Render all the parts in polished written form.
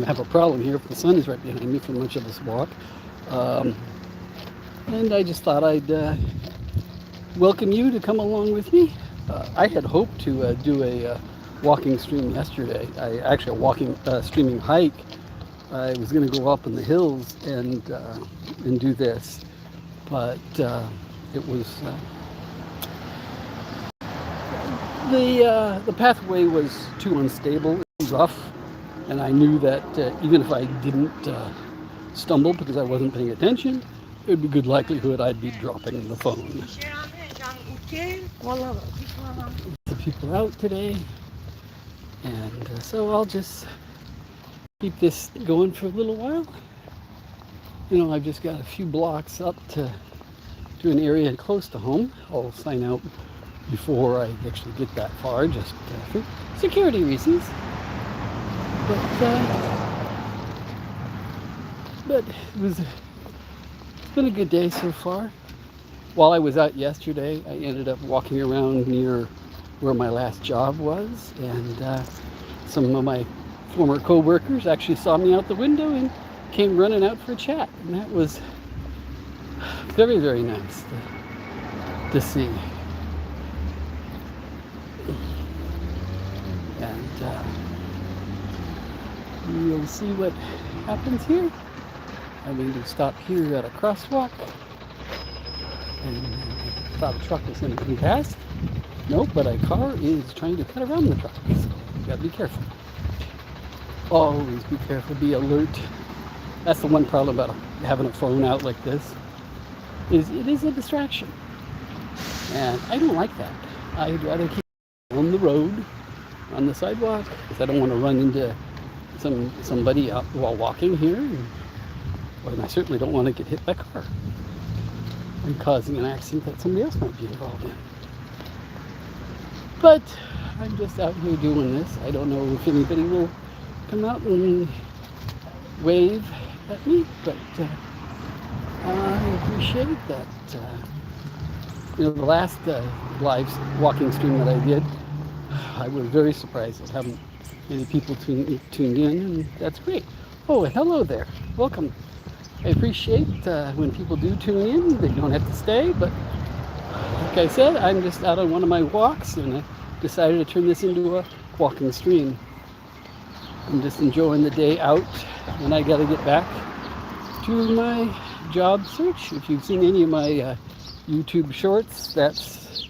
have a problem here if the sun is right behind me for much of this walk. Um, and I just thought I'd welcome you to come along with me. I had hoped to do a walking stream yesterday. Actually a walking streaming hike. I was going to go up in the hills and do this, but it was the pathway was too unstable, rough, and I knew that even if I didn't stumble because I wasn't paying attention, there would be good likelihood I'd be dropping the phone. The people out today, and so I'll just keep this going for a little while. You know, I've just got a few blocks up to an area close to home. I'll sign out before I actually get that far, just for security reasons. But it's been a good day so far. While I was out yesterday, I ended up walking around near where my last job was, and some of my former co-workers actually saw me out the window and came running out for a chat, and that was very, very nice to see. And we'll see what happens here. I'm going to stop here at a crosswalk, and I thought a truck was going to come past. Nope, but a car is trying to cut around the truck, so you got to be careful. Always be careful, be alert. That's the one problem about having a phone out like this, is it is a distraction. And I don't like that. I'd rather keep on the road, on the sidewalk, because I don't want to run into somebody out while walking here. And I certainly don't want to get hit by a car and causing an accident that somebody else might be involved in. But I'm just out here doing this. I don't know if anybody will come out and wave at me, but I appreciate that. The last live walking stream that I did, I was very surprised at how many people tuned in, and that's great. Oh, and hello there. Welcome. I appreciate when people do tune in. They don't have to stay, but like I said, I'm just out on one of my walks, and I decided to turn this into a walking stream. I'm just enjoying the day out, and I got to get back to my job search. If you've seen any of my YouTube shorts, that's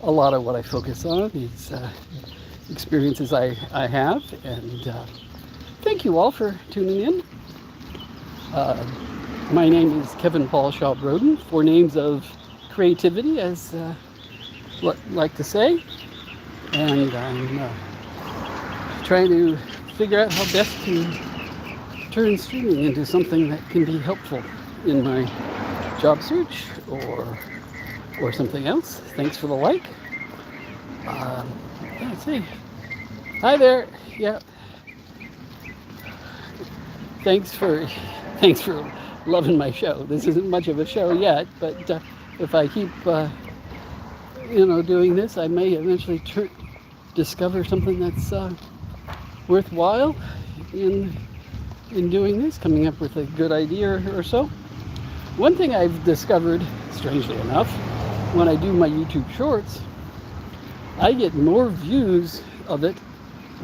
a lot of what I focus on, is experiences I have, and thank you all for tuning in. My name is Kevin Paul Shaw Broden, 4 names of creativity, as what I like to say, and I'm trying to figure out how best to turn streaming into something that can be helpful in my job search or something else. Thanks for the like. Let's see. Hi there. Yeah. Thanks for loving my show. This isn't much of a show yet, but if I keep doing this, I may eventually discover something that's worthwhile in doing this, coming up with a good idea or so. One thing I've discovered, strangely enough, when I do my YouTube shorts, I get more views of it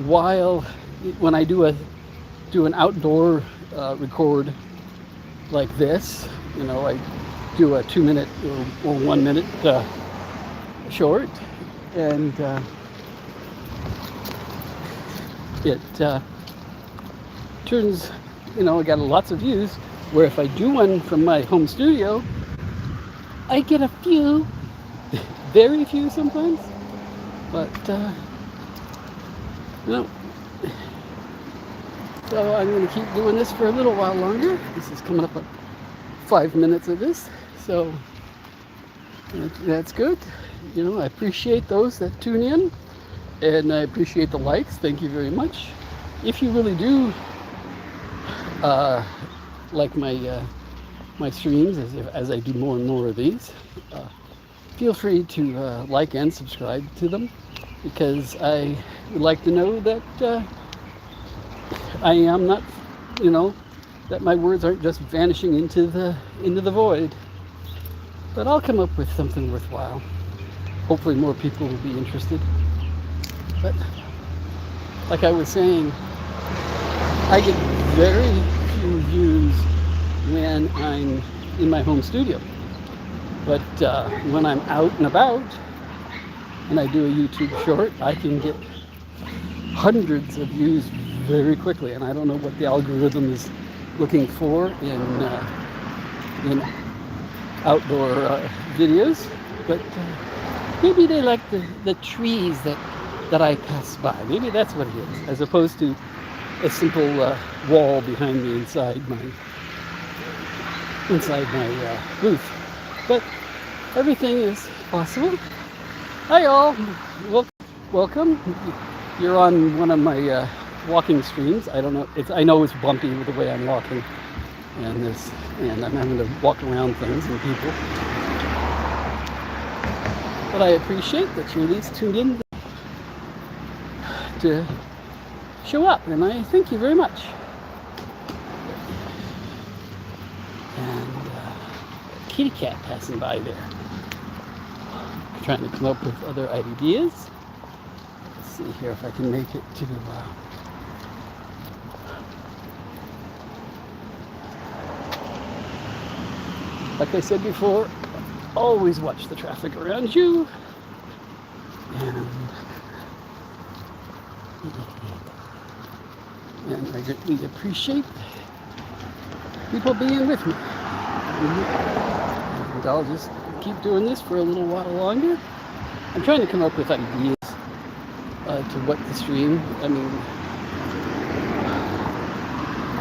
when I do an outdoor record like this. I do a 2-minute or 1 minute short, and it turns, I got lots of views, where if I do one from my home studio, I get a few, very few sometimes, but so I'm going to keep doing this for a little while longer. This is coming up at 5 minutes of this, so that's good. I appreciate those that tune in, and I appreciate the likes. Thank you very much. If you really do like my streams, as I do more and more of these, feel free to like and subscribe to them, because I would like to know that I am not that my words aren't just vanishing into the void. But I'll come up with something worthwhile. Hopefully more people will be interested. But like I was saying, I get very few views when I'm in my home studio. But when I'm out and about and I do a YouTube short, I can get hundreds of views very quickly. And I don't know what the algorithm is looking for in outdoor videos, but maybe they like the trees that I pass by. Maybe that's what it is, as opposed to a simple wall behind me inside my booth. But everything is possible. Hi all, welcome. You're on one of my walking streams. I don't know. I know it's bumpy with the way I'm walking, and I'm having to walk around things and people. But I appreciate that you at least tuned in to show up, and I thank you very much. And kitty cat passing by there. Trying to come up with other ideas. Let's see here if I can make it to like I said before, always watch the traffic around you. And I greatly appreciate people being with me. And I'll just keep doing this for a little while longer. I'm trying to come up with ideas to what to stream. I mean,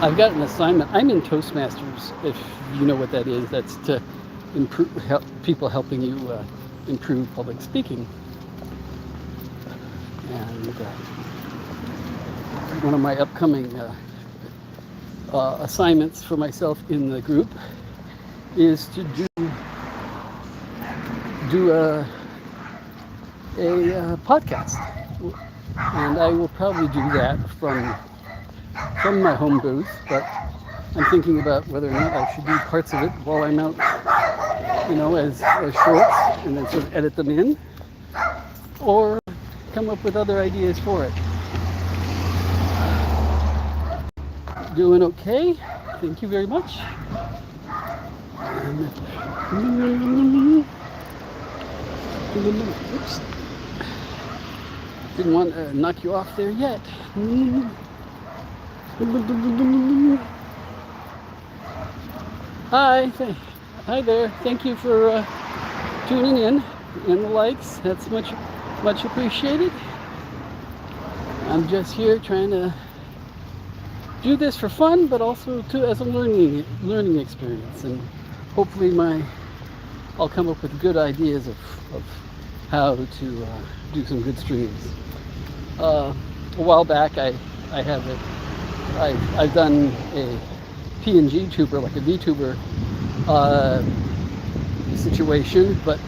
I've got an assignment. I'm in Toastmasters, if you know what that is. That's to help people helping you improve public speaking. And one of my upcoming assignments for myself in the group is to do a podcast, and I will probably do that from my home booth. But I'm thinking about whether or not I should do parts of it while I'm out, as shorts, and then sort of edit them in, or come up with other ideas for it. Doing okay. Thank you very much. Oops. Didn't want to knock you off there yet. Hi there. Thank you for tuning in and the likes. That's much appreciated. I'm just here trying to do this for fun, but also as a learning experience, and hopefully I'll come up with good ideas of how to do some good streams. A while back, I've done a PNG tuber, like a VTuber situation, but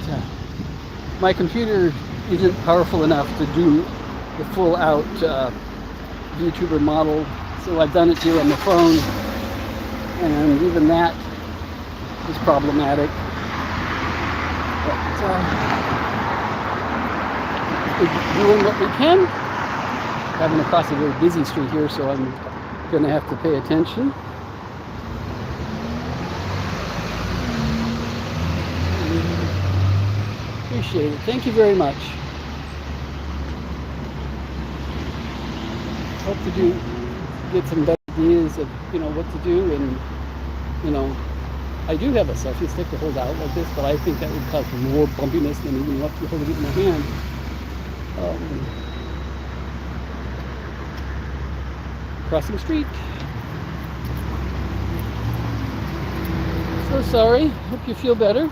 my computer isn't powerful enough to do the full out VTuber model. So I've done it here on the phone, and even that is problematic. But we're doing what we can. Having to cross a very busy street here, so I'm going to have to pay attention. Appreciate it. Thank you very much. Hope to get some better ideas of what to do, and I do have a selfie stick to hold out like this, but I think that would cause more bumpiness than even holding it in my hand. Crossing street. So sorry. Hope you feel better.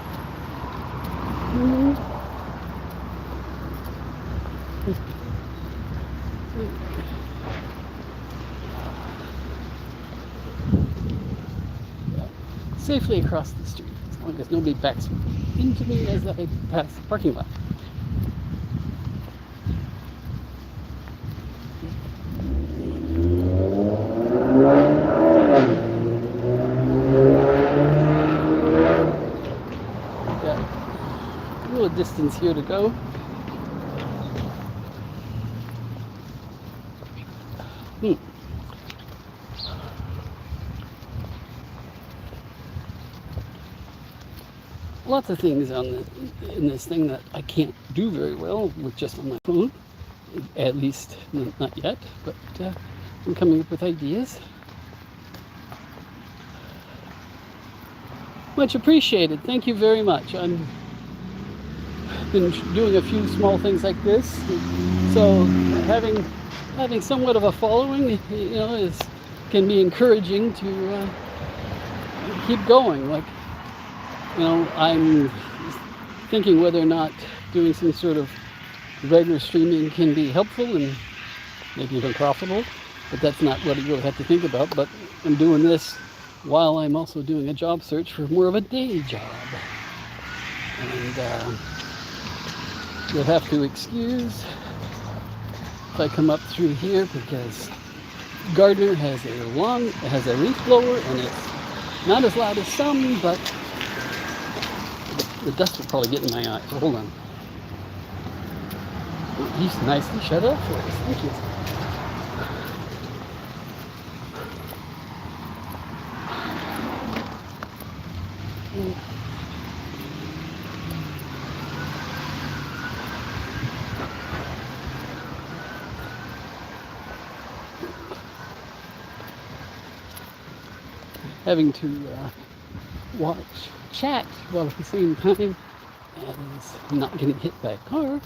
Safely across the street, as long as nobody backs into me as I pass the parking lot. distance here to go. Lots of things in this thing that I can't do very well with just on my phone. At least not yet, but I'm coming up with ideas. Much appreciated. Thank you very much. I've been doing a few small things like this, so having somewhat of a following, can be encouraging to keep going. Like, I'm thinking whether or not doing some sort of regular streaming can be helpful and maybe even profitable, but that's not what I really have to think about. But I'm doing this while I'm also doing a job search for more of a day job. And you'll have to excuse if I come up through here because Gardner has a leaf blower and it's not as loud as some, but the dust will probably get in my eye. So hold on. He's nicely shut up for us. Thank you. Having to chat while at the same time as not getting hit by a car.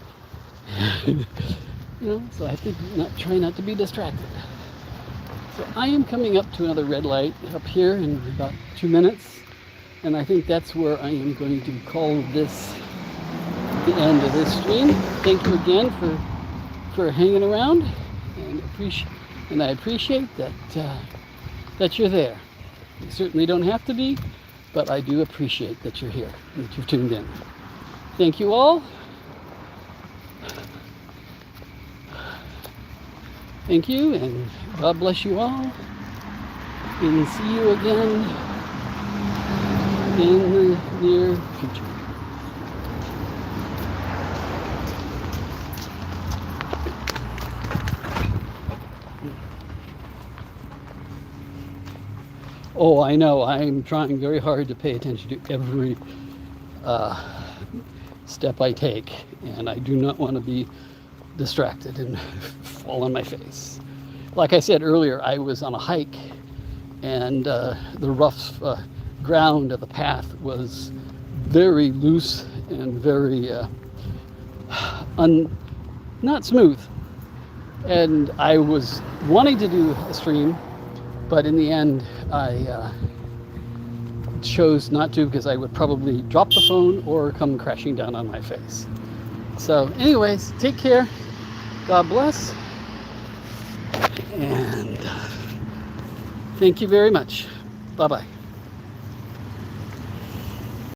So I have to try not to be distracted. So I am coming up to another red light up here in about 2 minutes, and I think that's where I am going to call this the end of this stream. Thank you again for hanging around, and I appreciate that you're there. You certainly don't have to be, but I do appreciate that you're here, that you've tuned in. Thank you all. Thank you, and God bless you all. And see you again in the near future. Oh, I know. I'm trying very hard to pay attention to every step I take, and I do not want to be distracted and fall on my face. Like I said earlier, I was on a hike, and the rough ground of the path was very loose and very not smooth. And I was wanting to do a stream, but in the end, I chose not to because I would probably drop the phone or come crashing down on my face. So anyways, take care. God bless. And thank you very much. Bye-bye.